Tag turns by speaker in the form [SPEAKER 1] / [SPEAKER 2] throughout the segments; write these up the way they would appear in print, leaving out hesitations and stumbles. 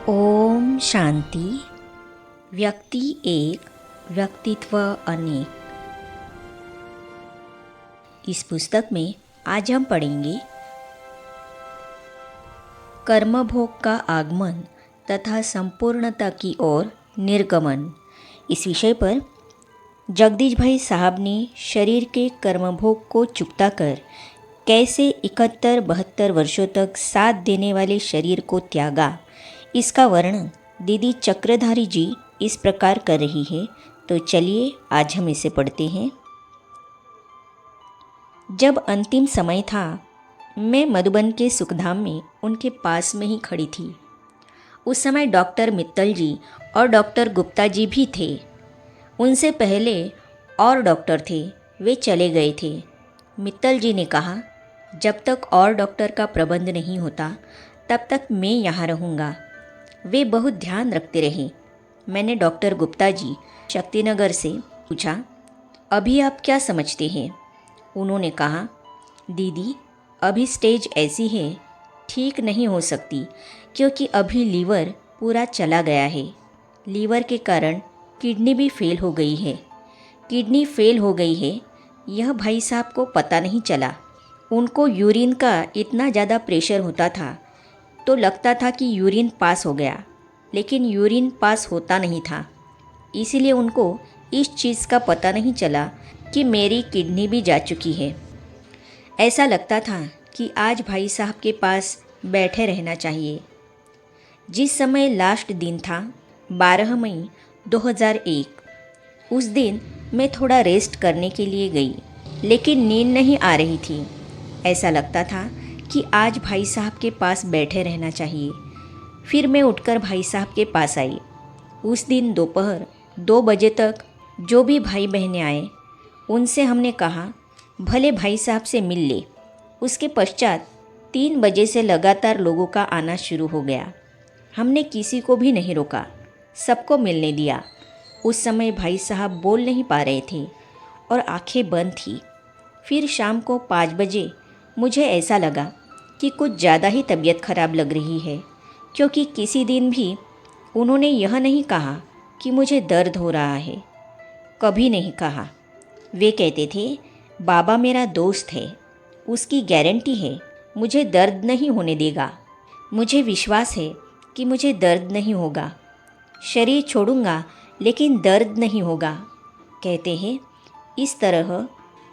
[SPEAKER 1] ओम शांति। व्यक्ति एक, व्यक्तित्व अनेक। इस पुस्तक में आज हम पढ़ेंगे कर्मभोग का आगमन तथा संपूर्णता की ओर निर्गमन। इस विषय पर जगदीश भाई साहब ने शरीर के कर्मभोग को चुकता कर कैसे 71-72 वर्षों तक साथ देने वाले शरीर को त्यागा, इसका वर्णन दीदी चक्रधारी जी इस प्रकार कर रही है। तो चलिए आज हम इसे पढ़ते हैं। जब अंतिम समय था, मैं मधुबन के सुखधाम में उनके पास में ही खड़ी थी। उस समय डॉक्टर मित्तल जी और डॉक्टर गुप्ता जी भी थे। उनसे पहले और डॉक्टर थे, वे चले गए थे। मित्तल जी ने कहा, जब तक और डॉक्टर का प्रबंध नहीं होता तब तक मैं यहाँ रहूँगा। वे बहुत ध्यान रखते रहे। मैंने डॉक्टर गुप्ता जी शक्तिनगर से पूछा, अभी आप क्या समझते हैं? उन्होंने कहा, दीदी अभी स्टेज ऐसी है, ठीक नहीं हो सकती, क्योंकि अभी लीवर पूरा चला गया है। लीवर के कारण किडनी भी फेल हो गई है। किडनी फेल हो गई है, यह भाई साहब को पता नहीं चला। उनको यूरिन का इतना ज़्यादा प्रेशर होता था तो लगता था कि यूरिन पास हो गया, लेकिन यूरिन पास होता नहीं था। इसीलिए उनको इस चीज़ का पता नहीं चला कि मेरी किडनी भी जा चुकी है। ऐसा लगता था कि आज भाई साहब के पास बैठे रहना चाहिए। जिस समय लास्ट दिन था 12 मई 2001, उस दिन मैं थोड़ा रेस्ट करने के लिए गई, लेकिन नींद नहीं आ रही थी। ऐसा लगता था कि आज भाई साहब के पास बैठे रहना चाहिए। फिर मैं उठकर भाई साहब के पास आई। उस दिन दोपहर 2 बजे तक जो भी भाई बहनें आए, उनसे हमने कहा भले भाई साहब से मिल ले। उसके पश्चात 3 बजे से लगातार लोगों का आना शुरू हो गया। हमने किसी को भी नहीं रोका, सबको मिलने दिया। उस समय भाई साहब बोल नहीं पा रहे थे और आंखें बंद थी। फिर शाम को 5 बजे मुझे ऐसा लगा कि कुछ ज़्यादा ही तबीयत खराब लग रही है, क्योंकि किसी दिन भी उन्होंने यह नहीं कहा कि मुझे दर्द हो रहा है, कभी नहीं कहा। वे कहते थे, बाबा मेरा दोस्त है, उसकी गारंटी है मुझे दर्द नहीं होने देगा। मुझे विश्वास है कि मुझे दर्द नहीं होगा। शरीर छोड़ूंगा लेकिन दर्द नहीं होगा, कहते हैं। इस तरह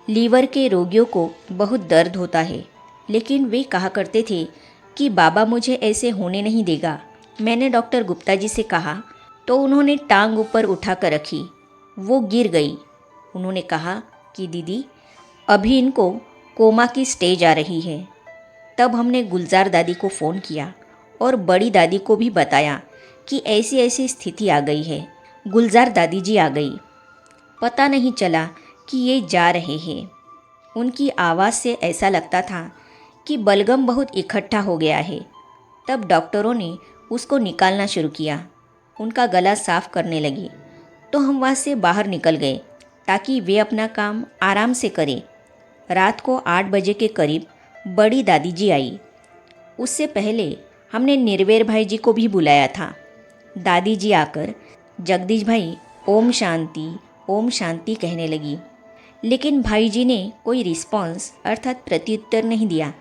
[SPEAKER 1] लीवर के रोगियों को बहुत दर्द होता है, लेकिन वे कहा करते थे कि बाबा मुझे ऐसे होने नहीं देगा। मैंने डॉक्टर गुप्ता जी से कहा तो उन्होंने टांग ऊपर उठा कर रखी, वो गिर गई। उन्होंने कहा कि दीदी अभी इनको कोमा की स्टेज आ रही है। तब हमने गुलजार दादी को फ़ोन किया और बड़ी दादी को भी बताया कि ऐसी ऐसी स्थिति आ गई है। गुलजार दादी जी आ गई। पता नहीं चला कि ये जा रहे हैं। उनकी आवाज़ से ऐसा लगता था कि बलगम बहुत इकट्ठा हो गया है। तब डॉक्टरों ने उसको निकालना शुरू किया। उनका गला साफ करने लगे तो हम वहाँ से बाहर निकल गए ताकि वे अपना काम आराम से करें। रात को 8 बजे के करीब बड़ी दादी जी आई। उससे पहले हमने निर्वेर भाई जी को भी बुलाया था। दादी जी आकर जगदीश भाई ओम शांति कहने लगी, लेकिन भाई जी ने कोई रिस्पॉन्स अर्थात प्रत्युत्तर नहीं दिया।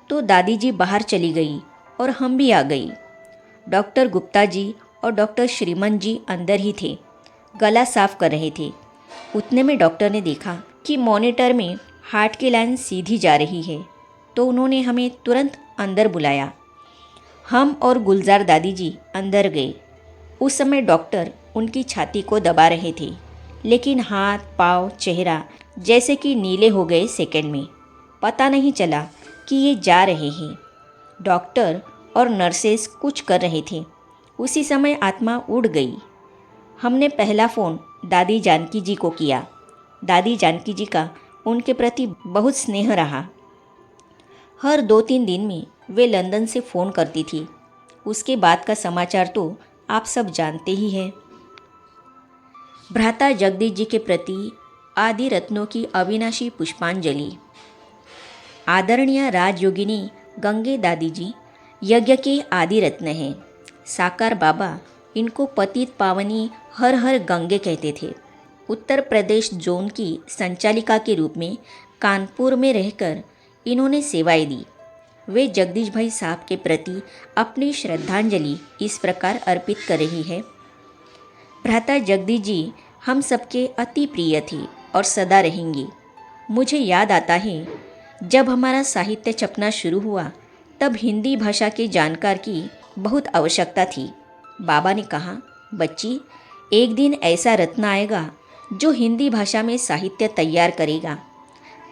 [SPEAKER 1] तो दादी जी बाहर चली गई और हम भी आ गई। डॉक्टर गुप्ता जी और डॉक्टर श्रीमन जी अंदर ही थे, गला साफ कर रहे थे। उतने में डॉक्टर ने देखा कि मॉनिटर में हार्ट की लाइन सीधी जा रही है, तो उन्होंने हमें तुरंत अंदर बुलाया। हम और गुलजार दादी जी अंदर गए। उस समय डॉक्टर उनकी छाती को दबा रहे थे, लेकिन हाथ पाँव चेहरा जैसे कि नीले हो गए सेकंड में। पता नहीं चला कि ये जा रहे हैं। डॉक्टर और नर्सेस कुछ कर रहे थे। उसी समय आत्मा उड़ गई। हमने पहला फ़ोन दादी जानकी जी को किया। दादी जानकी जी का उनके प्रति बहुत स्नेह रहा। हर 2-3 दिन में वे लंदन से फ़ोन करती थी। उसके बाद का समाचार तो आप सब जानते ही हैं। भ्राता जगदीश जी के प्रति आदि रत्नों की अविनाशी पुष्पांजलि। आदरणीय राजयोगिनी गंगे दादी जी यज्ञ के आदि रत्न हैं। साकार बाबा इनको पतित पावनी हर हर गंगे कहते थे। उत्तर प्रदेश जोन की संचालिका के रूप में कानपुर में रहकर इन्होंने सेवाएं दी। वे जगदीश भाई साहब के प्रति अपनी श्रद्धांजलि इस प्रकार अर्पित कर रही है। भ्राता जगदीश जी हम सबके अति प्रिय थे और सदा रहेंगे। मुझे याद आता है जब हमारा साहित्य छपना शुरू हुआ तब हिंदी भाषा के जानकार की बहुत आवश्यकता थी। बाबा ने कहा, बच्ची एक दिन ऐसा रत्न आएगा जो हिंदी भाषा में साहित्य तैयार करेगा।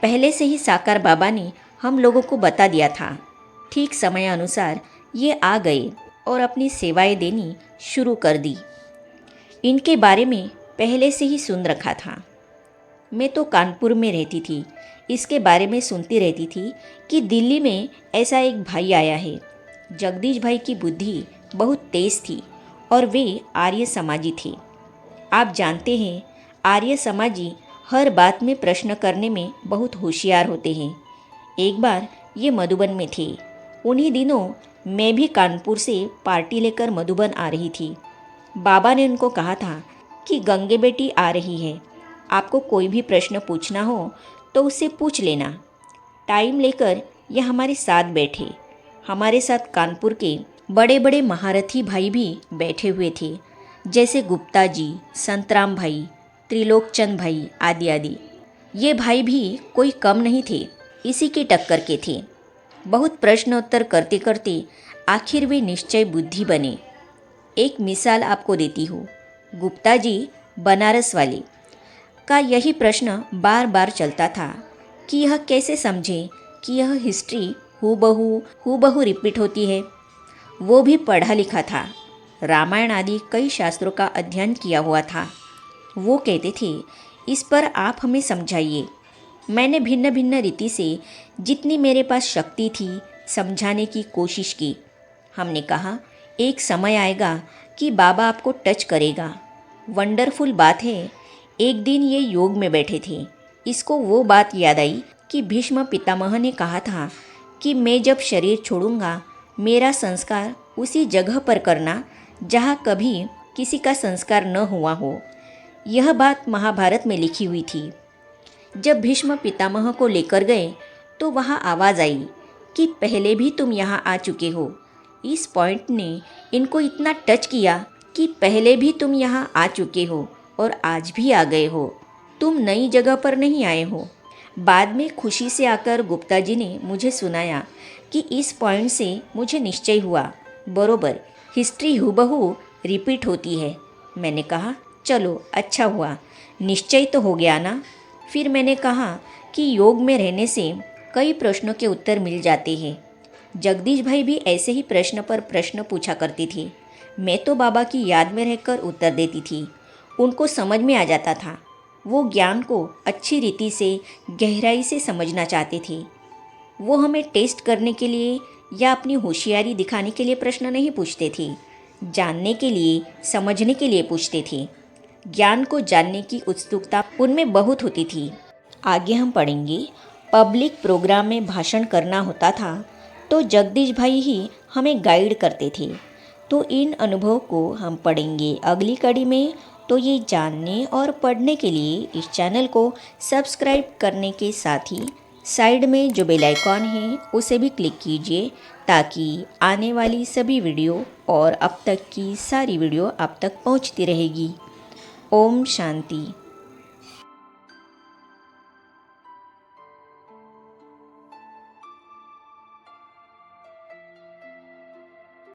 [SPEAKER 1] पहले से ही साकार बाबा ने हम लोगों को बता दिया था। ठीक समय अनुसार ये आ गए और अपनी सेवाएं देनी शुरू कर दी। इनके बारे में पहले से ही सुन रखा था। मैं तो कानपुर में रहती थी, इसके बारे में सुनती रहती थी कि दिल्ली में ऐसा एक भाई आया है। जगदीश भाई की बुद्धि बहुत तेज थी और वे आर्य समाजी थे। आप जानते हैं आर्य समाजी हर बात में प्रश्न करने में बहुत होशियार होते हैं। एक बार ये मधुबन में थे। उन्हीं दिनों मैं भी कानपुर से पार्टी लेकर मधुबन आ रही थी। बाबा ने उनको कहा था कि गंगे बेटी आ रही है, आपको कोई भी प्रश्न पूछना हो तो उससे पूछ लेना। टाइम लेकर ये हमारे साथ बैठे। हमारे साथ कानपुर के बड़े बड़े महारथी भाई भी बैठे हुए थे, जैसे गुप्ता जी, संतराम भाई, त्रिलोकचंद भाई आदि आदि। ये भाई भी कोई कम नहीं थे, इसी की टक्कर के थे। बहुत प्रश्नोत्तर करते करते आखिर वे निश्चय बुद्धि बने। एक मिसाल आपको देती हूँ। गुप्ता जी बनारस वाले का यही प्रश्न बार बार चलता था कि यह कैसे समझें कि यह हिस्ट्री हूबहू रिपीट होती है। वो भी पढ़ा लिखा था, रामायण आदि कई शास्त्रों का अध्ययन किया हुआ था। वो कहते थे, इस पर आप हमें समझाइए। मैंने भिन्न भिन्न रीति से जितनी मेरे पास शक्ति थी समझाने की कोशिश की। हमने कहा एक समय आएगा कि बाबा आपको टच करेगा। वंडरफुल बात है, एक दिन ये योग में बैठे थे। इसको वो बात याद आई कि भीष्म पितामह ने कहा था कि मैं जब शरीर छोड़ूंगा मेरा संस्कार उसी जगह पर करना जहाँ कभी किसी का संस्कार न हुआ हो। यह बात महाभारत में लिखी हुई थी। जब भीष्म पितामह को लेकर गए तो वहाँ आवाज़ आई कि पहले भी तुम यहाँ आ चुके हो। इस पॉइंट ने इनको इतना टच किया कि पहले भी तुम यहाँ आ चुके हो और आज भी आ गए हो, तुम नई जगह पर नहीं आए हो। बाद में खुशी से आकर गुप्ता जी ने मुझे सुनाया कि इस पॉइंट से मुझे निश्चय हुआ, बरोबर हिस्ट्री हूबहू रिपीट होती है। मैंने कहा चलो अच्छा हुआ, निश्चय तो हो गया ना। फिर मैंने कहा कि योग में रहने से कई प्रश्नों के उत्तर मिल जाते हैं। जगदीश भाई भी ऐसे ही प्रश्न पर प्रश्न पूछा करती थी। मैं तो बाबा की याद में रहकर उत्तर देती थी। उनको समझ में आ जाता था। वो ज्ञान को अच्छी रीति से गहराई से समझना चाहते थे। वो हमें टेस्ट करने के लिए या अपनी होशियारी दिखाने के लिए प्रश्न नहीं पूछते थे, जानने के लिए, समझने के लिए पूछते थे। ज्ञान को जानने की उत्सुकता उनमें बहुत होती थी। आगे हम पढ़ेंगे, पब्लिक प्रोग्राम में भाषण करना होता था तो जगदीश भाई ही हमें गाइड करते थे। तो इन अनुभव को हम पढ़ेंगे अगली कड़ी में। तो ये जानने और पढ़ने के लिए इस चैनल को सब्सक्राइब करने के साथ ही साइड में जो बेल आइकॉन है उसे भी क्लिक कीजिए ताकि आने वाली सभी वीडियो और अब तक की सारी वीडियो आप तक पहुंचती रहेगी। ओम शांति।